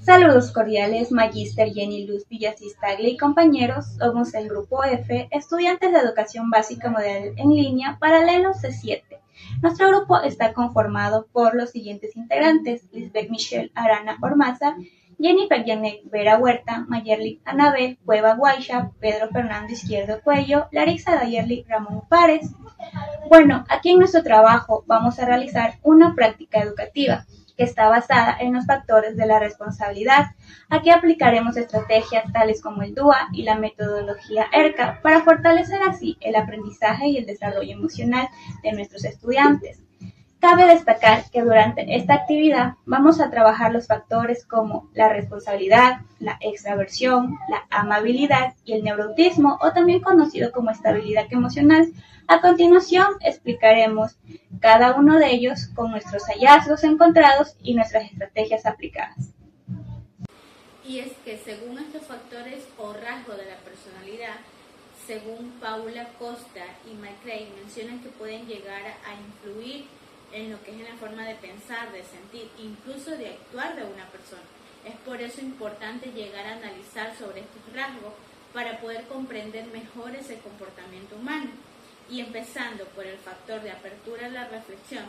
Saludos cordiales, Magíster Jenny Luz Villasistaglia y compañeros. Somos el Grupo F, estudiantes de Educación Básica Model en línea, paralelo C7. Nuestro grupo está conformado por los siguientes integrantes: Lisbeth Michelle Arana Ormaza, Jennifer Janet Vera Huerta, Mayerly Anabel Cueva Guaysha, Pedro Fernando Izquierdo Cuello, Larissa Dayerly Ramón Párez. Bueno, aquí en nuestro trabajo vamos a realizar una práctica educativa que está basada en los factores de la responsabilidad. Aquí aplicaremos estrategias tales como el DUA y la metodología ERCA para fortalecer así el aprendizaje y el desarrollo emocional de nuestros estudiantes. Cabe destacar que durante esta actividad vamos a trabajar los factores como la responsabilidad, la extraversión, la amabilidad y el neuroautismo, o también conocido como estabilidad emocional. A continuación explicaremos cada uno de ellos con nuestros hallazgos encontrados y nuestras estrategias aplicadas. Y es que según estos factores o rasgos de la personalidad, según Paula Costa y McCrae, mencionan que pueden llegar a influir en lo que es en la forma de pensar, de sentir, incluso de actuar de una persona. Es por eso importante llegar a analizar sobre estos rasgos para poder comprender mejor ese comportamiento humano. Y empezando por el factor de apertura a la reflexión,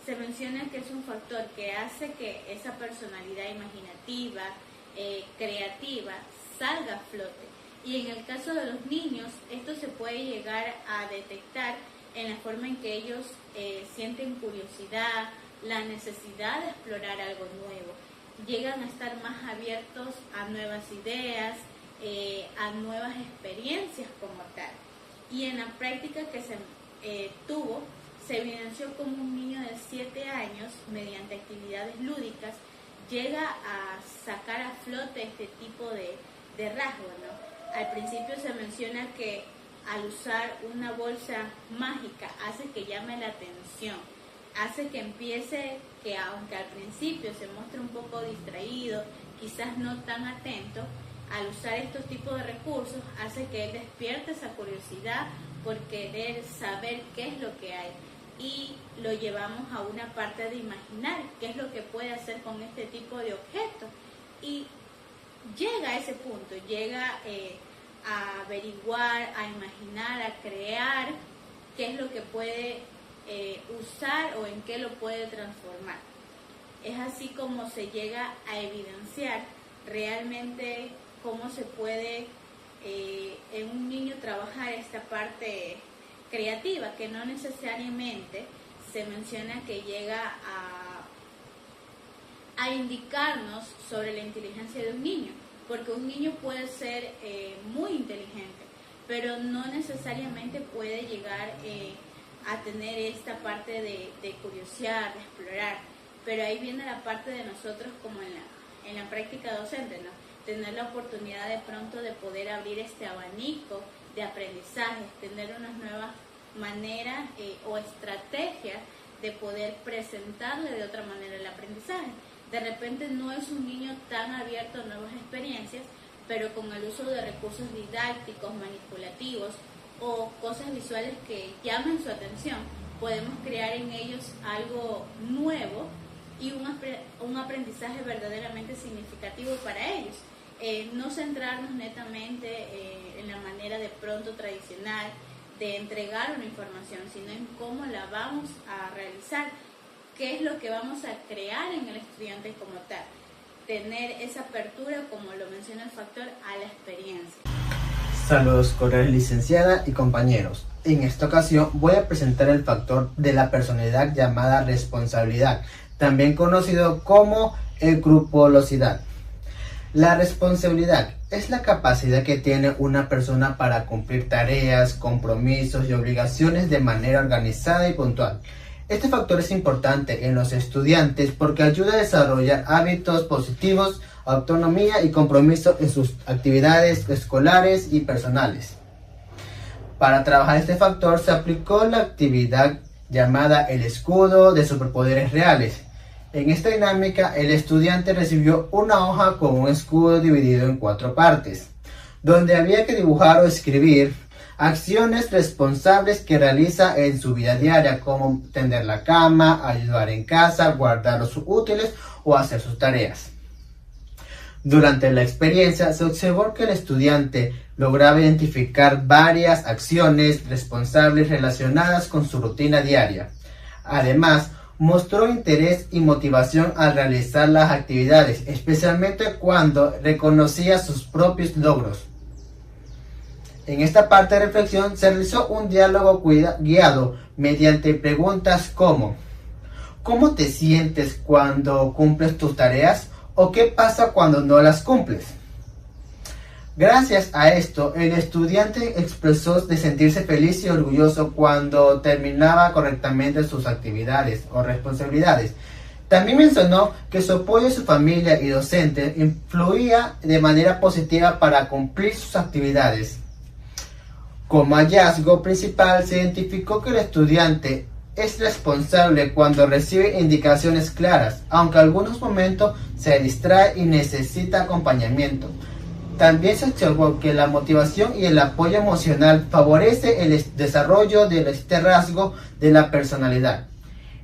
se menciona que es un factor que hace que esa personalidad imaginativa, creativa, salga a flote. Y en el caso de los niños, esto se puede llegar a detectar en la forma en que ellos sienten curiosidad, la necesidad de explorar algo nuevo. Llegan a estar más abiertos a nuevas ideas, a nuevas experiencias como tal. Y en la práctica que se tuvo, se evidenció como un niño de 7 años, mediante actividades lúdicas, llega a sacar a flote este tipo de rasgos, ¿no? Al principio se menciona que al usar una bolsa mágica hace que llame la atención, hace que empiece, que aunque al principio se muestre un poco distraído, quizás no tan atento, al usar estos tipos de recursos hace que él despierte esa curiosidad por querer saber qué es lo que hay, y lo llevamos a una parte de imaginar qué es lo que puede hacer con este tipo de objetos, y llega a ese punto, llega a averiguar, a imaginar, a crear qué es lo que puede usar o en qué lo puede transformar. Es así como se llega a evidenciar realmente cómo se puede en un niño trabajar esta parte creativa, que no necesariamente se menciona que llega a indicarnos sobre la inteligencia de un niño, porque un niño puede ser muy inteligente, pero no necesariamente puede llegar a tener esta parte de curiosidad, de explorar. Pero ahí viene la parte de nosotros como en la práctica docente, ¿no? Tener la oportunidad de pronto de poder abrir este abanico de aprendizaje, tener unas nuevas maneras o estrategias de poder presentarle de otra manera el aprendizaje. De repente no es un niño tan abierto a nuevas experiencias, pero con el uso de recursos didácticos, manipulativos o cosas visuales que llamen su atención, podemos crear en ellos algo nuevo y un aprendizaje verdaderamente significativo para ellos. No centrarnos netamente en la manera de pronto tradicional de entregar una información, sino en cómo la vamos a realizar, qué es lo que vamos a crear en el estudiante como tal. Tener esa apertura, como lo menciona el factor, a la experiencia. Saludos cordiales, licenciada y compañeros. En esta ocasión voy a presentar el factor de la personalidad llamada responsabilidad, también conocido como escrupulosidad. La responsabilidad es la capacidad que tiene una persona para cumplir tareas, compromisos y obligaciones de manera organizada y puntual. Este factor es importante en los estudiantes porque ayuda a desarrollar hábitos positivos, autonomía y compromiso en sus actividades escolares y personales. Para trabajar este factor se aplicó la actividad llamada el escudo de superpoderes reales. En esta dinámica, el estudiante recibió una hoja con un escudo dividido en 4 partes, donde había que dibujar o escribir acciones responsables que realiza en su vida diaria, como tender la cama, ayudar en casa, guardar los útiles o hacer sus tareas. Durante la experiencia se observó que el estudiante lograba identificar varias acciones responsables relacionadas con su rutina diaria. Además, mostró interés y motivación al realizar las actividades, especialmente cuando reconocía sus propios logros. En esta parte de reflexión se realizó un diálogo guiado mediante preguntas como: ¿cómo te sientes cuando cumples tus tareas? ¿O qué pasa cuando no las cumples? Gracias a esto, el estudiante expresó de sentirse feliz y orgulloso cuando terminaba correctamente sus actividades o responsabilidades. También mencionó que su apoyo de su familia y docentes influía de manera positiva para cumplir sus actividades. Como hallazgo principal, se identificó que el estudiante es responsable cuando recibe indicaciones claras, aunque en algunos momentos se distrae y necesita acompañamiento. También se observó que la motivación y el apoyo emocional favorece el desarrollo de este rasgo de la personalidad.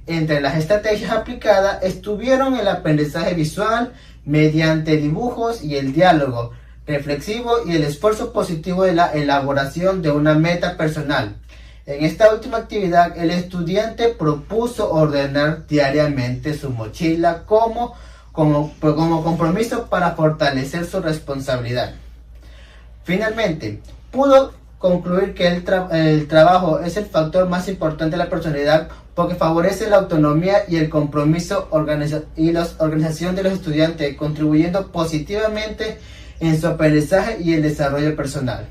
Entre las estrategias aplicadas estuvieron el aprendizaje visual mediante dibujos y el diálogo reflexivo y el esfuerzo positivo de la elaboración de una meta personal. En esta última actividad, el estudiante propuso ordenar diariamente su mochila como compromiso para fortalecer su responsabilidad. Finalmente, pudo concluir que el trabajo es el factor más importante de la personalidad porque favorece la autonomía y el compromiso y la organización de los estudiantes, contribuyendo positivamente en su aprendizaje y el desarrollo personal.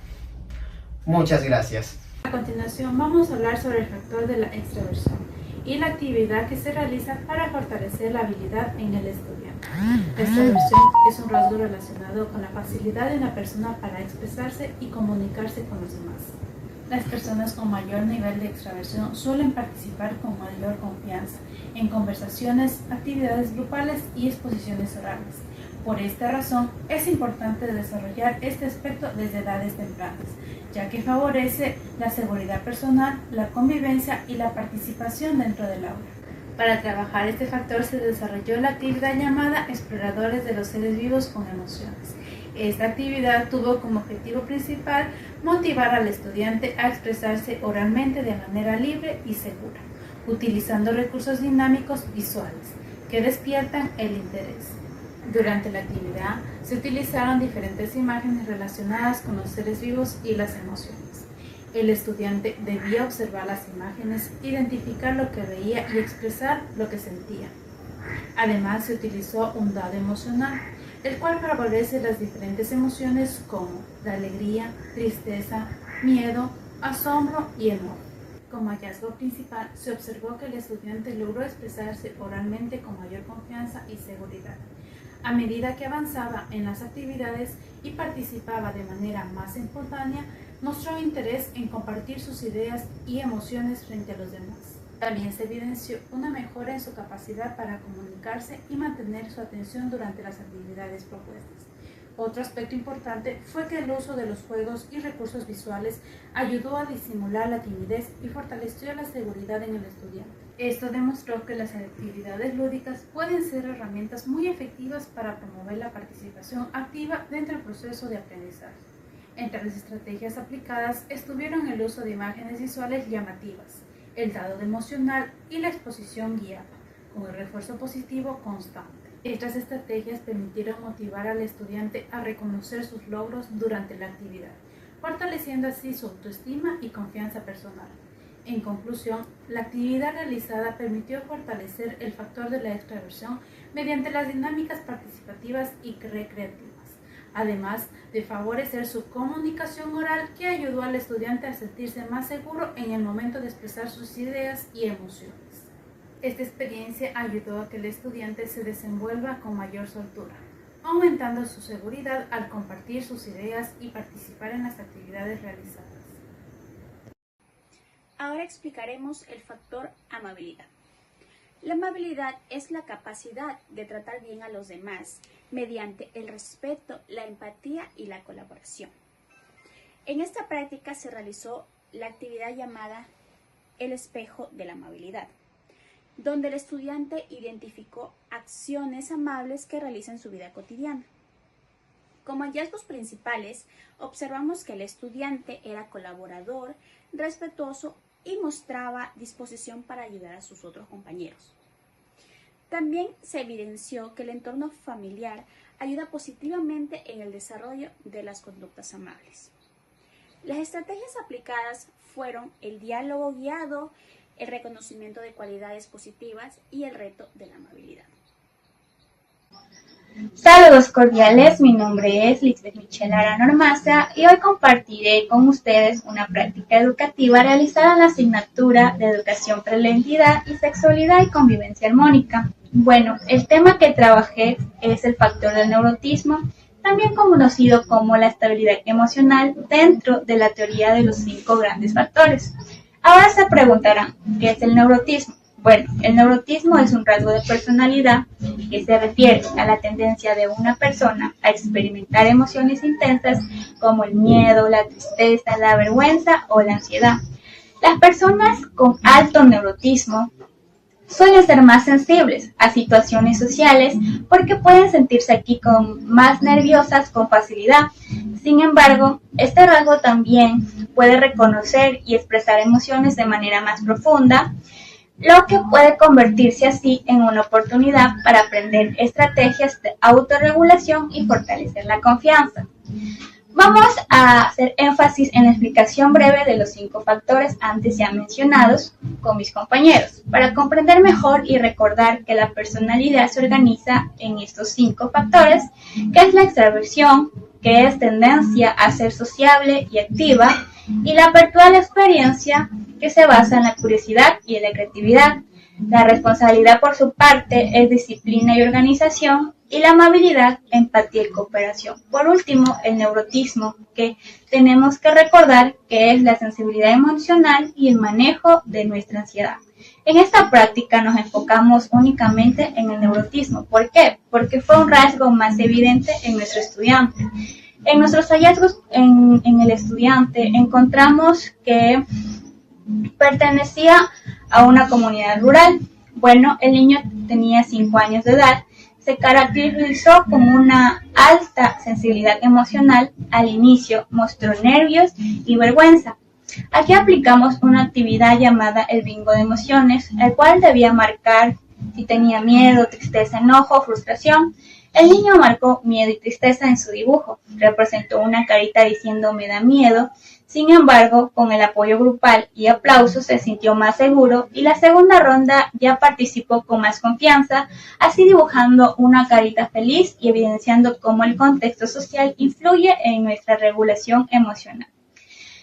Muchas gracias. A continuación vamos a hablar sobre el factor de la extroversión y la actividad que se realiza para fortalecer la habilidad en el estudiante. La extroversión es un rasgo relacionado con la facilidad de una persona para expresarse y comunicarse con los demás. Las personas con mayor nivel de extraversión suelen participar con mayor confianza en conversaciones, actividades grupales y exposiciones orales. Por esta razón, es importante desarrollar este aspecto desde edades tempranas, ya que favorece la seguridad personal, la convivencia y la participación dentro del aula. Para trabajar este factor se desarrolló la actividad llamada Exploradores de los seres vivos con emociones. Esta actividad tuvo como objetivo principal motivar al estudiante a expresarse oralmente de manera libre y segura, utilizando recursos dinámicos visuales que despiertan el interés. Durante la actividad se utilizaron diferentes imágenes relacionadas con los seres vivos y las emociones. El estudiante debía observar las imágenes, identificar lo que veía y expresar lo que sentía. Además, se utilizó un dado emocional, el cual favorece las diferentes emociones como la alegría, tristeza, miedo, asombro y enojo. Como hallazgo principal, se observó que el estudiante logró expresarse oralmente con mayor confianza y seguridad. A medida que avanzaba en las actividades y participaba de manera más espontánea, mostró interés en compartir sus ideas y emociones frente a los demás. También se evidenció una mejora en su capacidad para comunicarse y mantener su atención durante las actividades propuestas. Otro aspecto importante fue que el uso de los juegos y recursos visuales ayudó a disimular la timidez y fortaleció la seguridad en el estudiante. Esto demostró que las actividades lúdicas pueden ser herramientas muy efectivas para promover la participación activa dentro del proceso de aprendizaje. Entre las estrategias aplicadas estuvieron el uso de imágenes visuales llamativas, el dado emocional y la exposición guiada, con el refuerzo positivo constante. Estas estrategias permitieron motivar al estudiante a reconocer sus logros durante la actividad, fortaleciendo así su autoestima y confianza personal. En conclusión, la actividad realizada permitió fortalecer el factor de la extraversión mediante las dinámicas participativas y recreativas, además de favorecer su comunicación oral que ayudó al estudiante a sentirse más seguro en el momento de expresar sus ideas y emociones. Esta experiencia ayudó a que el estudiante se desenvuelva con mayor soltura, aumentando su seguridad al compartir sus ideas y participar en las actividades realizadas. Ahora explicaremos el factor amabilidad. La amabilidad es la capacidad de tratar bien a los demás mediante el respeto, la empatía y la colaboración. En esta práctica se realizó la actividad llamada el espejo de la amabilidad, donde el estudiante identificó acciones amables que realiza en su vida cotidiana. Como hallazgos principales, observamos que el estudiante era colaborador, respetuoso y mostraba disposición para ayudar a sus otros compañeros. También se evidenció que el entorno familiar ayuda positivamente en el desarrollo de las conductas amables. Las estrategias aplicadas fueron el diálogo guiado, el reconocimiento de cualidades positivas y el reto de la amabilidad. Saludos cordiales, mi nombre es Lisbeth Michelle Arana Ormaza y hoy compartiré con ustedes una práctica educativa realizada en la asignatura de Educación para la Identidad y Sexualidad y Convivencia Armónica. Bueno, el tema que trabajé es el factor del neurotismo, también conocido como la estabilidad emocional dentro de la teoría de los 5 grandes factores. Ahora se preguntarán, ¿qué es el neurotismo? Bueno, el neurotismo es un rasgo de personalidad que se refiere a la tendencia de una persona a experimentar emociones intensas como el miedo, la tristeza, la vergüenza o la ansiedad. Las personas con alto neurotismo suelen ser más sensibles a situaciones sociales porque pueden sentirse aquí más nerviosas con facilidad. Sin embargo, este rasgo también puede reconocer y expresar emociones de manera más profunda, lo que puede convertirse así en una oportunidad para aprender estrategias de autorregulación y fortalecer la confianza. Vamos a hacer énfasis en la explicación breve de los 5 factores antes ya mencionados con mis compañeros, para comprender mejor y recordar que la personalidad se organiza en estos 5 factores, que es la extraversión, que es tendencia a ser sociable y activa, y la apertura a la experiencia, que se basa en la curiosidad y en la creatividad. La responsabilidad, por su parte, es disciplina y organización, y la amabilidad, empatía y cooperación. Por último, el neurotismo, que tenemos que recordar que es la sensibilidad emocional y el manejo de nuestra ansiedad. En esta práctica nos enfocamos únicamente en el neurotismo. ¿Por qué? Porque fue un rasgo más evidente en nuestro estudiante. En nuestros hallazgos en el estudiante encontramos que pertenecía a una comunidad rural. Bueno, el niño tenía 5 años de edad. Se caracterizó como una alta sensibilidad emocional. Al inicio mostró nervios y vergüenza. Aquí aplicamos una actividad llamada el bingo de emociones, el cual debía marcar si tenía miedo, tristeza, enojo, frustración. El niño marcó miedo y tristeza en su dibujo. Representó una carita diciendo me da miedo. Sin embargo, con el apoyo grupal y aplausos se sintió más seguro y la segunda ronda ya participó con más confianza, así dibujando una carita feliz y evidenciando cómo el contexto social influye en nuestra regulación emocional.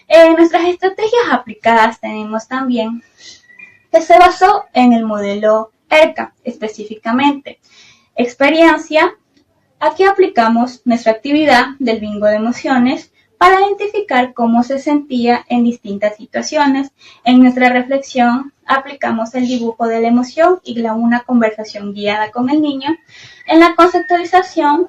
En nuestras estrategias aplicadas tenemos también que se basó en el modelo ERCA, específicamente experiencia. Aquí aplicamos nuestra actividad del bingo de emociones para identificar cómo se sentía en distintas situaciones. En nuestra reflexión aplicamos el dibujo de la emoción y una conversación guiada con el niño. En la conceptualización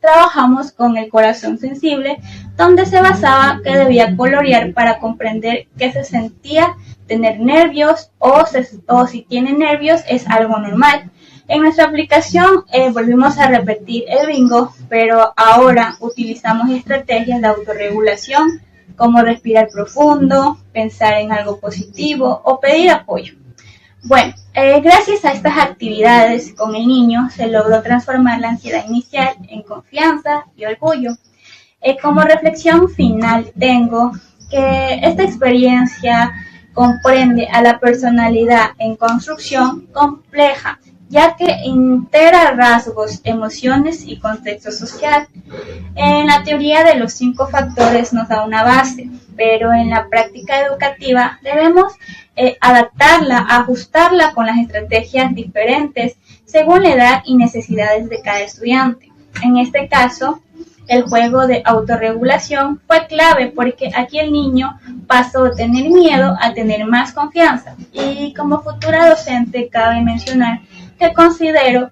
trabajamos con el corazón sensible, donde se basaba que debía colorear para comprender qué se sentía tener nervios o si tiene nervios es algo normal. En nuestra aplicación volvimos a repetir el bingo, pero ahora utilizamos estrategias de autorregulación como respirar profundo, pensar en algo positivo o pedir apoyo. Bueno, gracias a estas actividades con el niño se logró transformar la ansiedad inicial en confianza y orgullo. Como reflexión final tengo que esta experiencia comprende a la personalidad en construcción compleja, ya que integra rasgos, emociones y contexto social. En la teoría de los 5 factores nos da una base, pero en la práctica educativa debemos adaptarla, ajustarla con las estrategias diferentes según la edad y necesidades de cada estudiante. En este caso, el juego de autorregulación fue clave porque aquí el niño pasó de tener miedo a tener más confianza. Y como futura docente cabe mencionar que considero.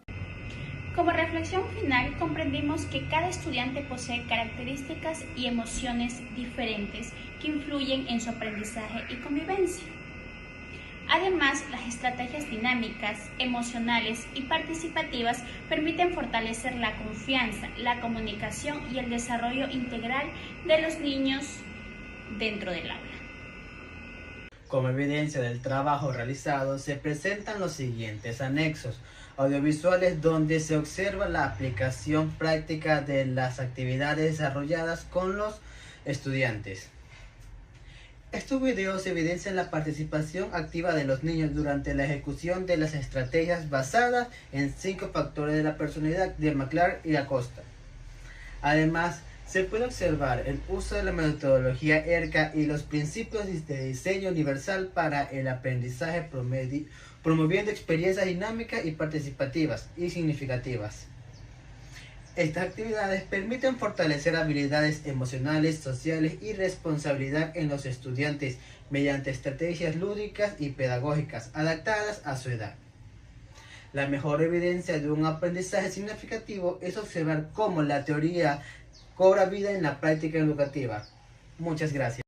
Como reflexión final, comprendimos que cada estudiante posee características y emociones diferentes que influyen en su aprendizaje y convivencia. Además, las estrategias dinámicas, emocionales y participativas permiten fortalecer la confianza, la comunicación y el desarrollo integral de los niños dentro del aula. Como evidencia del trabajo realizado, se presentan los siguientes anexos audiovisuales donde se observa la aplicación práctica de las actividades desarrolladas con los estudiantes. Estos videos evidencian la participación activa de los niños durante la ejecución de las estrategias basadas en 5 factores de la personalidad de McClare y Acosta. Además, se puede observar el uso de la metodología ERCA y los principios de diseño universal para el aprendizaje promoviendo experiencias dinámicas y participativas y significativas. Estas actividades permiten fortalecer habilidades emocionales, sociales y responsabilidad en los estudiantes mediante estrategias lúdicas y pedagógicas adaptadas a su edad. La mejor evidencia de un aprendizaje significativo es observar cómo la teoría cobra vida en la práctica educativa. Muchas gracias.